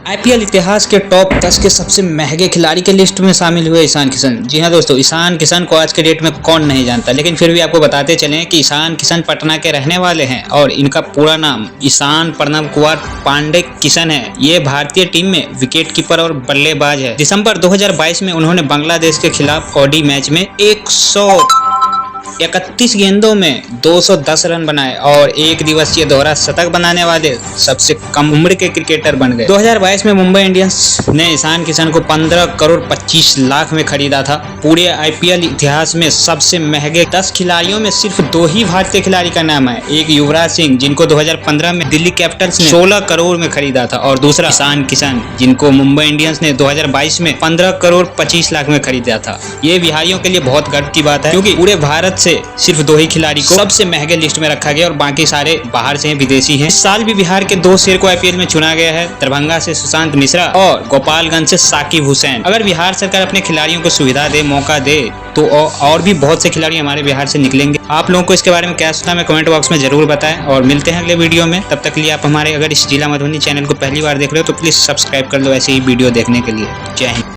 IPL इतिहास के top 10 के सबसे महंगे खिलाड़ी के लिस्ट में शामिल हुए ईशान किशन। जी हाँ दोस्तों, ईशान किशन को आज के डेट में कौन नहीं जानता, लेकिन फिर भी आपको बताते चलें कि ईशान किशन पटना के रहने वाले हैं और इनका पूरा नाम ईशान प्रणव कुमार पांडे किशन है। ये भारतीय टीम में विकेट कीपर और बल्लेबाज है। दिसंबर 2022 में उन्होंने बांग्लादेश के खिलाफ ओडी मैच में 131 गेंदों में 210 रन बनाए और एक दिवसीय दोहरा शतक बनाने वाले सबसे कम उम्र के क्रिकेटर बन गए। 2022 में मुंबई इंडियंस ने ईशान किशन को 15 करोड़ 25 लाख में खरीदा था। पूरे आईपीएल इतिहास में सबसे महंगे 10 खिलाड़ियों में सिर्फ 2 ही भारतीय खिलाड़ी का नाम है। एक युवराज सिंह, जिनको 2015 में दिल्ली कैपिटल्स ने 16 करोड़ में खरीदा था, और दूसरा ईशान किशन, जिनको मुंबई इंडियंस ने 2022 में 15 करोड़ 25 लाख में खरीदा था। ये बिहारियों के लिए बहुत गर्व की बात है, क्योंकि पूरे भारत से सिर्फ 2 ही खिलाड़ी को सबसे महंगे लिस्ट में रखा गया और बाकी सारे बाहर से हैं, विदेशी हैं। इस साल भी बिहार के 2 शेर को आईपीएल में चुना गया है। दरभंगा से सुशांत मिश्रा और गोपालगंज से साकिब हुसैन। अगर बिहार सरकार अपने खिलाड़ियों को सुविधा दे, मौका दे, तो और भी बहुत से खिलाड़ी हमारे बिहार से निकलेंगे। आप लोगों को इसके बारे में क्या सोचना है, कमेंट बॉक्स में जरूर बताएं और मिलते हैं अगले वीडियो में। तब तक के लिए आप हमारे अगर इस जिला मधुबनी चैनल को पहली बार देख रहे हो तो प्लीज सब्सक्राइब कर लो ऐसे ही वीडियो देखने के लिए। जय हिंद।